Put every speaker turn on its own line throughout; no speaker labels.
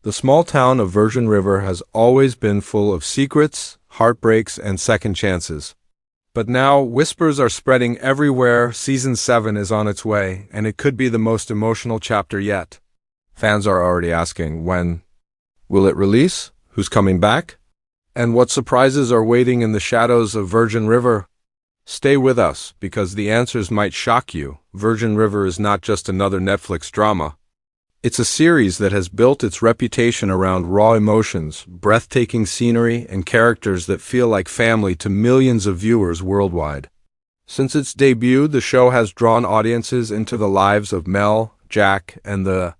The small town of Virgin River has always been full of secrets, heartbreaks, and second chances. But now, whispers are spreading everywhere. Season 7 is on its way, and it could be the most emotional chapter yet. Fans are already asking, when? Will it release? Who's coming back? And what surprises are waiting in the shadows of Virgin River? Stay with us, because the answers might shock you. Virgin River is not just another Netflix drama. It's a series that has built its reputation around raw emotions, breathtaking scenery, and characters that feel like family to millions of viewers worldwide. Since its debut, the show has drawn audiences into the lives of Mel, Jack, and the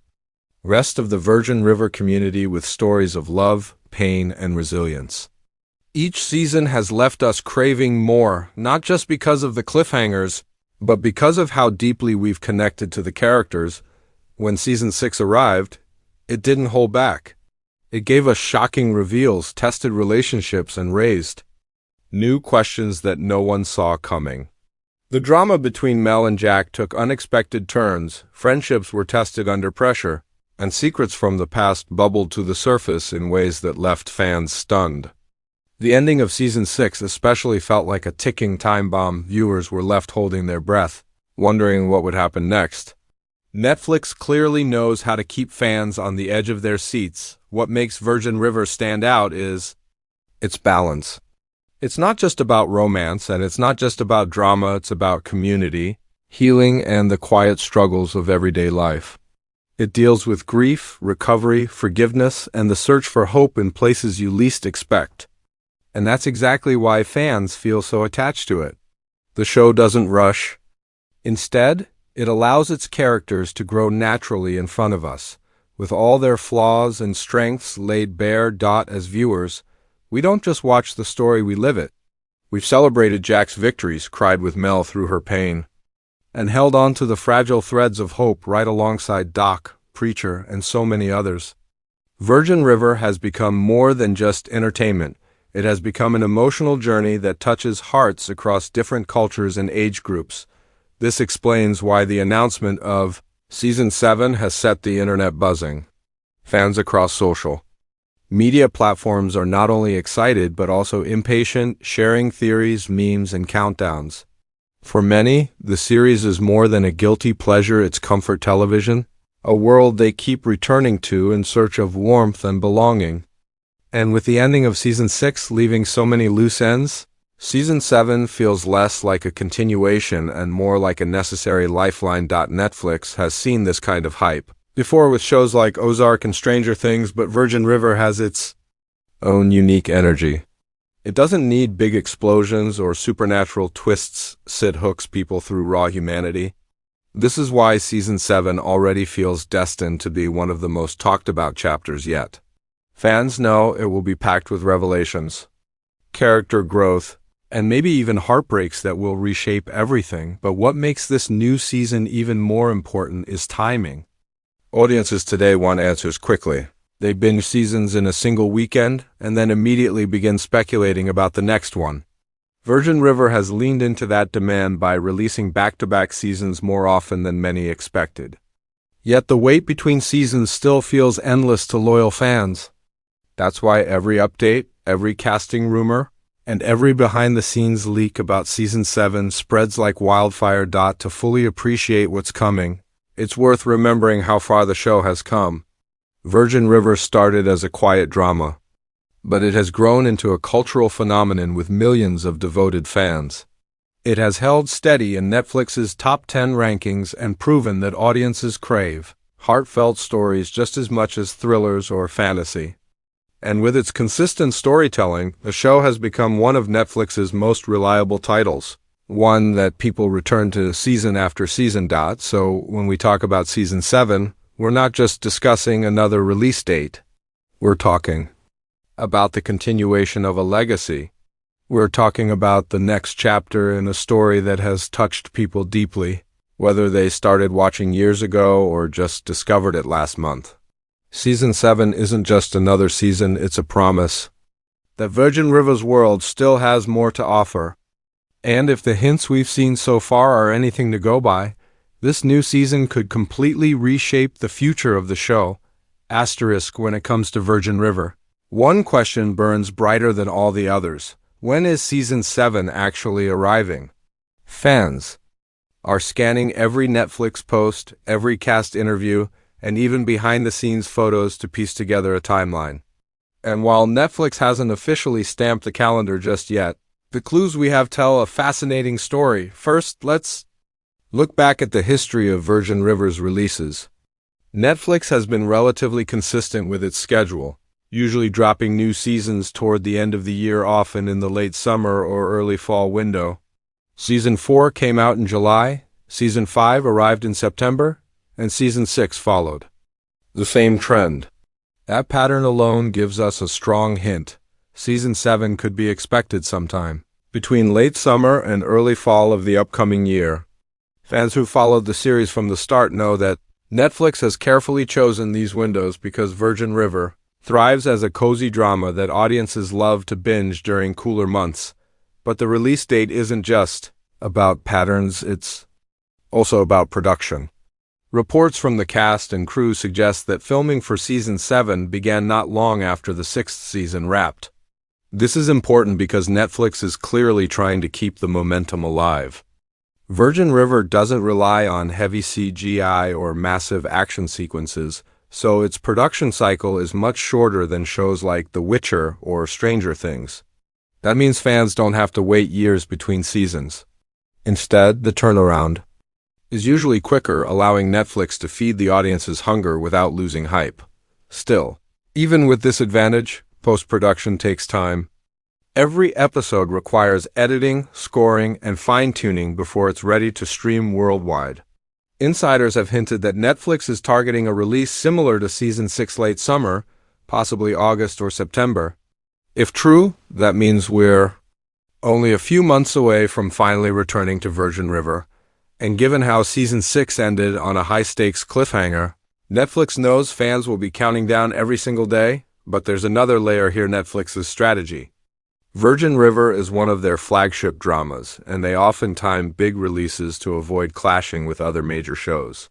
rest of the Virgin River community with stories of love, pain, and resilience. Each season has left us craving more, not just because of the cliffhangers, but because of how deeply we've connected to the characters. When Season 6 arrived, it didn't hold back. It gave us shocking reveals, tested relationships, and raised new questions that no one saw coming. The drama between Mel and Jack took unexpected turns, friendships were tested under pressure, and secrets from the past bubbled to the surface in ways that left fans stunned. The ending of Season 6 especially felt like a ticking time bomb. Viewers were left holding their breath, wondering what would happen next. Netflix clearly knows how to keep fans on the edge of their seats. What makes Virgin River stand out is its balance. It's not just about romance, and it's not just about drama, it's about community, healing, and the quiet struggles of everyday life. It deals with grief, recovery, forgiveness, and the search for hope in places you least expect. And that's exactly why fans feel so attached to it. The show doesn't rush. Instead, it allows its characters to grow naturally in front of us. With all their flaws and strengths laid bare. As viewers, we don't just watch the story, we live it. We've celebrated Jack's victories, cried with Mel through her pain, and held on to the fragile threads of hope right alongside Doc, Preacher, and so many others. Virgin River has become more than just entertainment. It has become an emotional journey that touches hearts across different cultures and age groups. This explains why the announcement of Season 7 has set the internet buzzing. Fans across social media platforms are not only excited but also impatient, sharing theories, memes, and countdowns. For many, the series is more than a guilty pleasure, it's comfort television, a world they keep returning to in search of warmth and belonging. And with the ending of Season 6 leaving so many loose ends, Season 7 feels less like a continuation and more like a necessary lifeline. Netflix has seen this kind of hype before with shows like Ozark and Stranger Things, but Virgin River has its own unique energy. It doesn't need big explosions or supernatural twists. It hooks people through raw humanity. This is why Season 7 already feels destined to be one of the most talked about chapters yet. Fans know it will be packed with revelations, character growth, and maybe even heartbreaks that will reshape everything. But what makes this new season even more important is timing. Audiences today want answers quickly. They binge seasons in a single weekend and then immediately begin speculating about the next one. Virgin River has leaned into that demand by releasing back-to-back seasons more often than many expected. Yet the wait between seasons still feels endless to loyal fans. That's why every update, every casting rumor, and every behind-the-scenes leak about Season 7 spreads like wildfire. To fully appreciate what's coming, it's worth remembering how far the show has come. Virgin River started as a quiet drama, but it has grown into a cultural phenomenon with millions of devoted fans. It has held steady in Netflix's top 10 rankings and proven that audiences crave heartfelt stories just as much as thrillers or fantasy. And with its consistent storytelling, the show has become one of Netflix's most reliable titles, one that people return to season after season. So when we talk about Season 7, we're not just discussing another release date. We're talking about the continuation of a legacy. We're talking about the next chapter in a story that has touched people deeply, whether they started watching years ago or just discovered it last month. Season 7 isn't just another season, it's a promise that Virgin River's world still has more to offer. And if the hints we've seen so far are anything to go by, this new season could completely reshape the future of the show Asterisk when it comes to Virgin River. One question burns brighter than all the others. When is Season 7 actually arriving? Fans are scanning every Netflix post, every cast interview, and even behind-the-scenes photos to piece together a timeline. And while Netflix hasn't officially stamped the calendar just yet, the clues we have tell a fascinating story. First, let's look back at the history of Virgin River's releases. Netflix has been relatively consistent with its schedule, usually dropping new seasons toward the end of the year, often in the late summer or early fall window. Season 4 came out in July, Season 5 arrived in September, and Season 6 followed. The same trend. That pattern alone gives us a strong hint. Season 7 could be expected sometime between late summer and early fall of the upcoming year. Fans who followed the series from the start know that Netflix has carefully chosen these windows because Virgin River thrives as a cozy drama that audiences love to binge during cooler months. But the release date isn't just about patterns, it's also about production. Reports from the cast and crew suggest that filming for Season 7 began not long after the 6th season wrapped. This is important because Netflix is clearly trying to keep the momentum alive. Virgin River doesn't rely on heavy CGI or massive action sequences, so its production cycle is much shorter than shows like The Witcher or Stranger Things. That means fans don't have to wait years between seasons. Instead, the turnaround is usually quicker, allowing Netflix to feed the audience's hunger without losing hype. Still, even with this advantage, post-production takes time. Every episode requires editing, scoring, and fine-tuning before it's ready to stream worldwide. Insiders have hinted that Netflix is targeting a release similar to Season 6 late summer, possibly August or September. If true, that means we're only a few months away from finally returning to Virgin River. And given how Season 6 ended on a high-stakes cliffhanger, Netflix knows fans will be counting down every single day, but there's another layer here: Netflix's strategy. Virgin River is one of their flagship dramas, and they often time big releases to avoid clashing with other major shows.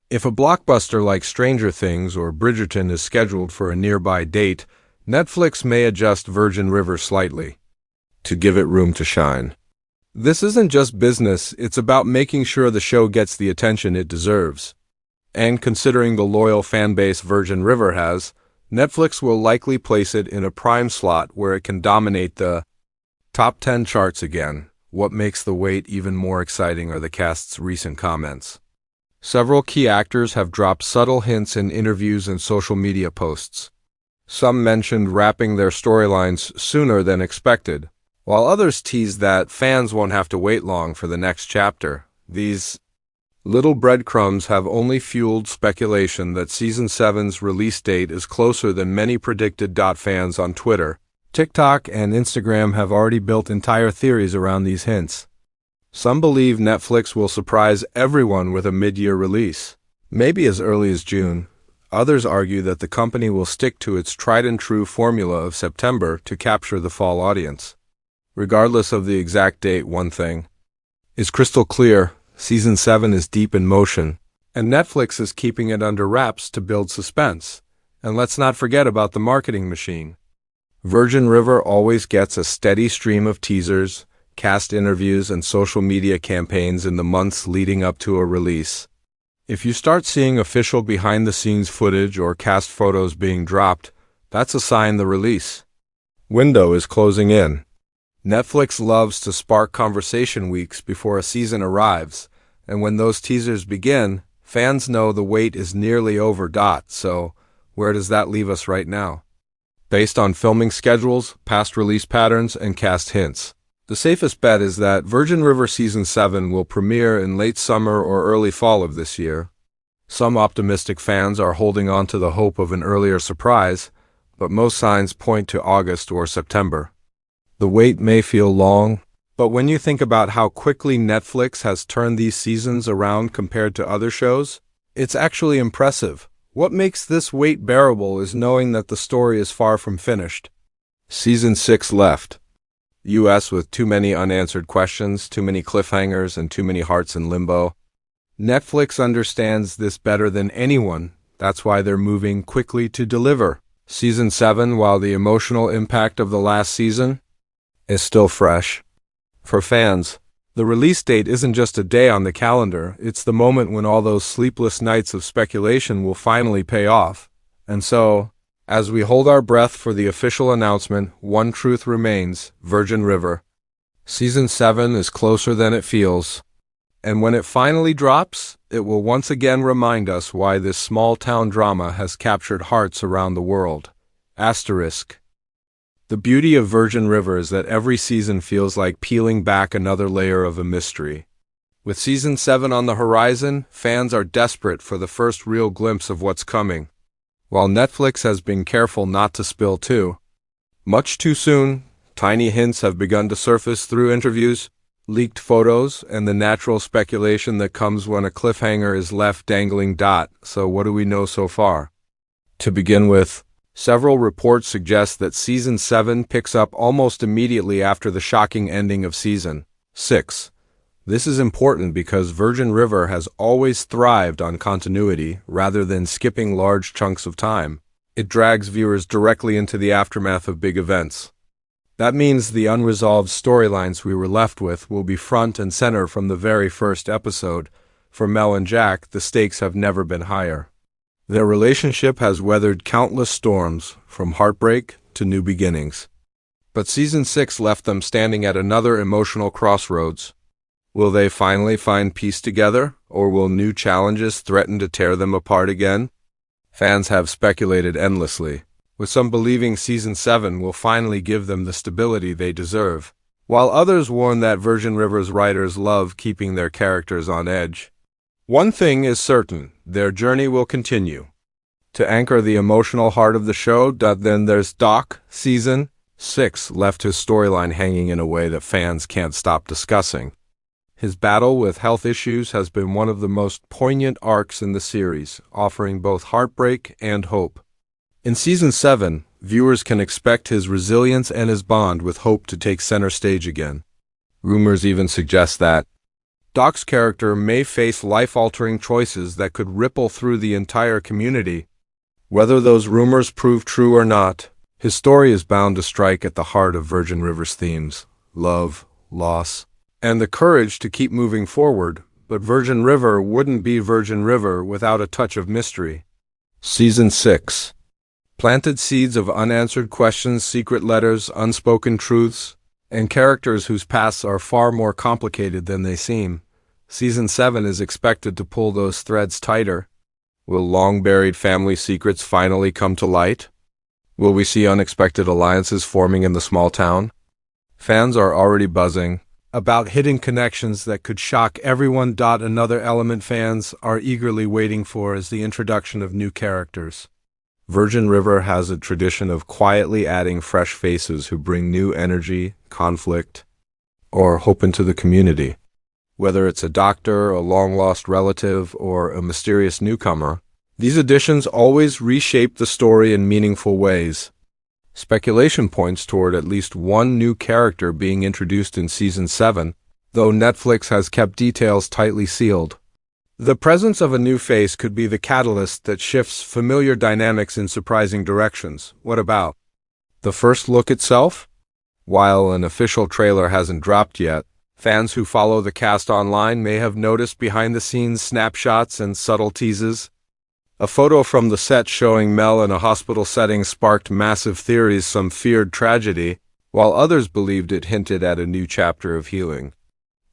If a blockbuster like Stranger Things or Bridgerton is scheduled for a nearby date, Netflix may adjust Virgin River slightly to give it room to shine. This isn't just business, it's about making sure the show gets the attention it deserves. And considering the loyal fan base Virgin River has, Netflix will likely place it in a prime slot where it can dominate the top 10 charts again. What makes the wait even more exciting are the cast's recent comments. Several key actors have dropped subtle hints in interviews and social media posts. Some mentioned wrapping their storylines sooner than expected, while others teased that fans won't have to wait long for the next chapter. These little breadcrumbs have only fueled speculation that Season 7's release date is closer than many predicted. Fans on Twitter, TikTok, and Instagram have already built entire theories around these hints. Some believe Netflix will surprise everyone with a mid-year release, maybe as early as June. Others argue that the company will stick to its tried-and-true formula of September to capture the fall audience. Regardless of the exact date, one thing is crystal clear: Season 7 is deep in motion, and Netflix is keeping it under wraps to build suspense. And let's not forget about the marketing machine. Virgin River always gets a steady stream of teasers, cast interviews, and social media campaigns in the months leading up to a release. If you start seeing official behind-the-scenes footage or cast photos being dropped, that's a sign the release window is closing in. Netflix loves to spark conversation weeks before a season arrives, and when those teasers begin, fans know the wait is nearly over. So, where does that leave us right now? Based on filming schedules, past release patterns, and cast hints, the safest bet is that Virgin River Season 7 will premiere in late summer or early fall of this year. Some optimistic fans are holding on to the hope of an earlier surprise, but most signs point to August or September. The wait may feel long, but when you think about how quickly Netflix has turned these seasons around compared to other shows, it's actually impressive. What makes this wait bearable is knowing that the story is far from finished. Season 6 left US with too many unanswered questions, too many cliffhangers, and too many hearts in limbo. Netflix understands this better than anyone, That's why they're moving quickly to deliver. Season 7, while the emotional impact of the last season is still fresh. For fans, the release date isn't just a day on the calendar, it's the moment when all those sleepless nights of speculation will finally pay off. And so, as we hold our breath for the official announcement, one truth remains: Virgin River. Season 7 is closer than it feels. And when it finally drops, it will once again remind us why this small-town drama has captured hearts around the world. Asterisk. The beauty of Virgin River is that every season feels like peeling back another layer of a mystery. With Season 7 on the horizon, fans are desperate for the first real glimpse of what's coming. While Netflix has been careful not to spill too much too soon, tiny hints have begun to surface through interviews, leaked photos, and the natural speculation that comes when a cliffhanger is left dangling. So what do we know so far? To begin with, several reports suggest that Season 7 picks up almost immediately after the shocking ending of Season 6. This is important because Virgin River has always thrived on continuity rather than skipping large chunks of time. It drags viewers directly into the aftermath of big events. That means the unresolved storylines we were left with will be front and center from the very first episode. For Mel and Jack, the stakes have never been higher. Their relationship has weathered countless storms, from heartbreak to new beginnings. But Season 6 left them standing at another emotional crossroads. Will they finally find peace together, or will new challenges threaten to tear them apart again? Fans have speculated endlessly, with some believing Season 7 will finally give them the stability they deserve, while others warn that Virgin River's writers love keeping their characters on edge. One thing is certain: their journey will continue. To anchor the emotional heart of the show, then there's Doc. Season 6 left his storyline hanging in a way that fans can't stop discussing. His battle with health issues has been one of the most poignant arcs in the series, offering both heartbreak and hope. In Season 7, viewers can expect his resilience and his bond with Hope to take center stage again. Rumors even suggest that Doc's character may face life-altering choices that could ripple through the entire community. Whether those rumors prove true or not, his story is bound to strike at the heart of Virgin River's themes: love, loss, and the courage to keep moving forward. But Virgin River wouldn't be Virgin River without a touch of mystery. Season 6 planted seeds of unanswered questions, secret letters, unspoken truths, and characters whose pasts are far more complicated than they seem. Season 7 is expected to pull those threads tighter. Will long-buried family secrets finally come to light? Will we see unexpected alliances forming in the small town? Fans are already buzzing about hidden connections that could shock everyone. Another element fans are eagerly waiting for is the introduction of new characters. Virgin River has a tradition of quietly adding fresh faces who bring new energy, conflict, or hope into the community. Whether it's a doctor, a long-lost relative, or a mysterious newcomer, these additions always reshape the story in meaningful ways. Speculation points toward at least one new character being introduced in Season 7, though Netflix has kept details tightly sealed. The presence of a new face could be the catalyst that shifts familiar dynamics in surprising directions. What about the first look itself? While an official trailer hasn't dropped yet, fans who follow the cast online may have noticed behind-the-scenes snapshots and subtle teases. A photo from the set showing Mel in a hospital setting sparked massive theories. Some feared tragedy, while others believed it hinted at a new chapter of healing.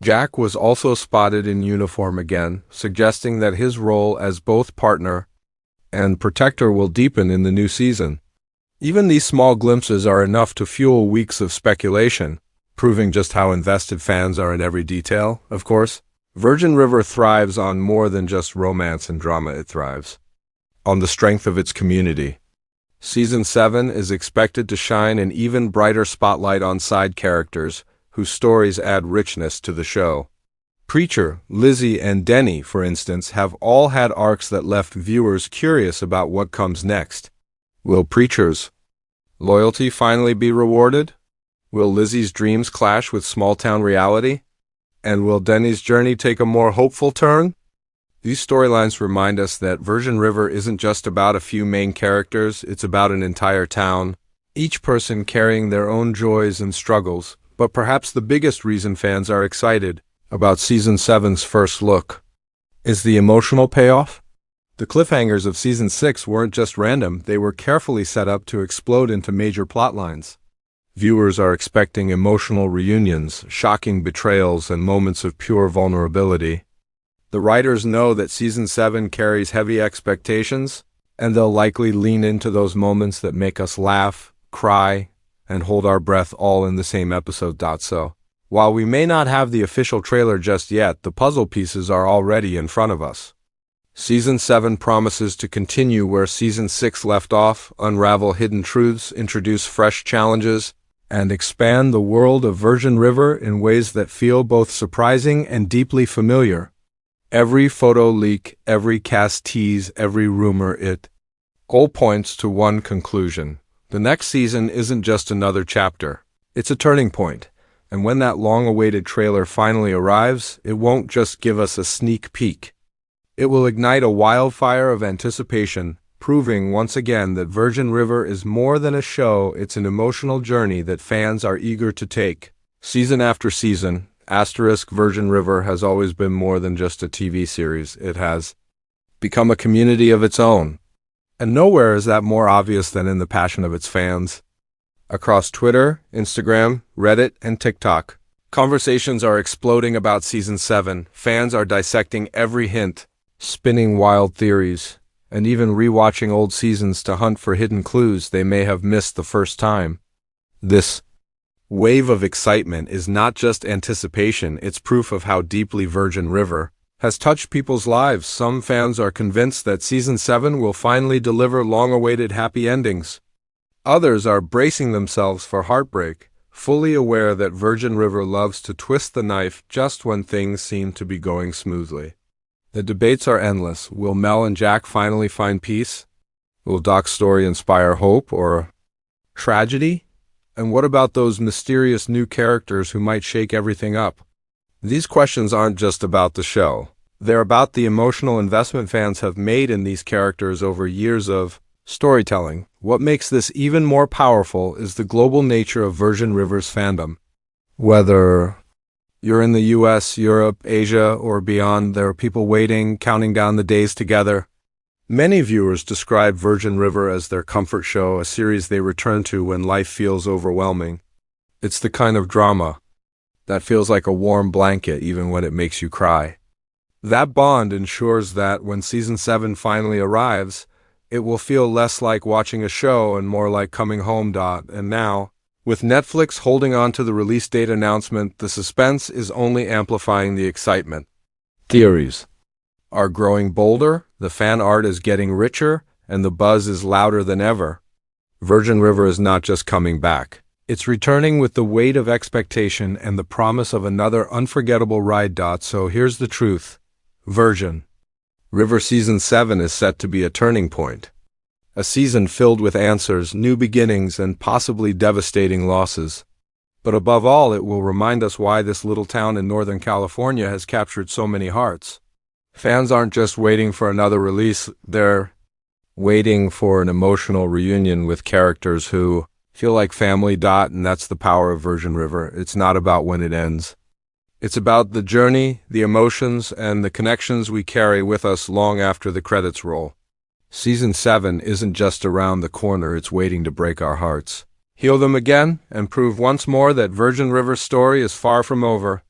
Jack was also spotted in uniform again, suggesting that his role as both partner and protector will deepen in the new season. Even these small glimpses are enough to fuel weeks of speculation, proving just how invested fans are in every detail. Of course, Virgin River thrives on more than just romance and drama. It thrives on the strength of its community. Season 7 is expected to shine an even brighter spotlight on side characters whose stories add richness to the show. Preacher, Lizzie, and Denny, for instance, have all had arcs that left viewers curious about what comes next. Will Preacher's loyalty finally be rewarded? Will Lizzie's dreams clash with small-town reality? And will Denny's journey take a more hopeful turn? These storylines remind us that Virgin River isn't just about a few main characters, it's about an entire town, each person carrying their own joys and struggles. But perhaps the biggest reason fans are excited about Season 7's first look is the emotional payoff. The cliffhangers of Season 6 weren't just random, they were carefully set up to explode into major plotlines. Viewers are expecting emotional reunions, shocking betrayals, and moments of pure vulnerability. The writers know that Season 7 carries heavy expectations, and they'll likely lean into those moments that make us laugh, cry, and hold our breath all in the same episode. So, while we may not have the official trailer just yet, the puzzle pieces are already in front of us. Season 7 promises to continue where Season 6 left off, unravel hidden truths, introduce fresh challenges, and expand the world of Virgin River in ways that feel both surprising and deeply familiar. Every photo leak, every cast tease, every rumor, it all points to one conclusion. The next season isn't just another chapter. It's a turning point. And when that long-awaited trailer finally arrives, it won't just give us a sneak peek. It will ignite a wildfire of anticipation, proving once again that Virgin River is more than a show, it's an emotional journey that fans are eager to take. Season after season, Virgin River has always been more than just a TV series. It has become a community of its own. And nowhere is that more obvious than in the passion of its fans. Across Twitter, Instagram, Reddit, and TikTok, conversations are exploding about Season 7. Fans are dissecting every hint, spinning wild theories, and even rewatching old seasons to hunt for hidden clues they may have missed the first time. This wave of excitement is not just anticipation, it's proof of how deeply Virgin River has touched people's lives. Some fans are convinced that Season 7 will finally deliver long-awaited happy endings. Others are bracing themselves for heartbreak, fully aware that Virgin River loves to twist the knife just when things seem to be going smoothly. The debates are endless. Will Mel and Jack finally find peace? Will Doc's story inspire hope or tragedy? And what about those mysterious new characters who might shake everything up? These questions aren't just about the show. They're about the emotional investment fans have made in these characters over years of storytelling. What makes this even more powerful is the global nature of Virgin River's fandom. Whether you're in the US, Europe, Asia, or beyond, there are people waiting, counting down the days together. Many viewers describe Virgin River as their comfort show, a series they return to when life feels overwhelming. It's the kind of drama that feels like a warm blanket even when it makes you cry. That bond ensures that when Season 7 finally arrives, it will feel less like watching a show and more like coming home. And now, with Netflix holding on to the release date announcement, the suspense is only amplifying the excitement. Theories are growing bolder, the fan art is getting richer, and the buzz is louder than ever. Virgin River is not just coming back. It's returning with the weight of expectation and the promise of another unforgettable ride. So here's the truth. Virgin River Season 7 is set to be a turning point. A season filled with answers, new beginnings, and possibly devastating losses. But above all, it will remind us why this little town in Northern California has captured so many hearts. Fans aren't just waiting for another release, they're waiting for an emotional reunion with characters who feel like family. And that's the power of Virgin River. It's not about when it ends. It's about the journey, the emotions, and the connections we carry with us long after the credits roll. Season 7 isn't just around the corner, it's waiting to break our hearts, heal them again, and prove once more that Virgin River's story is far from over.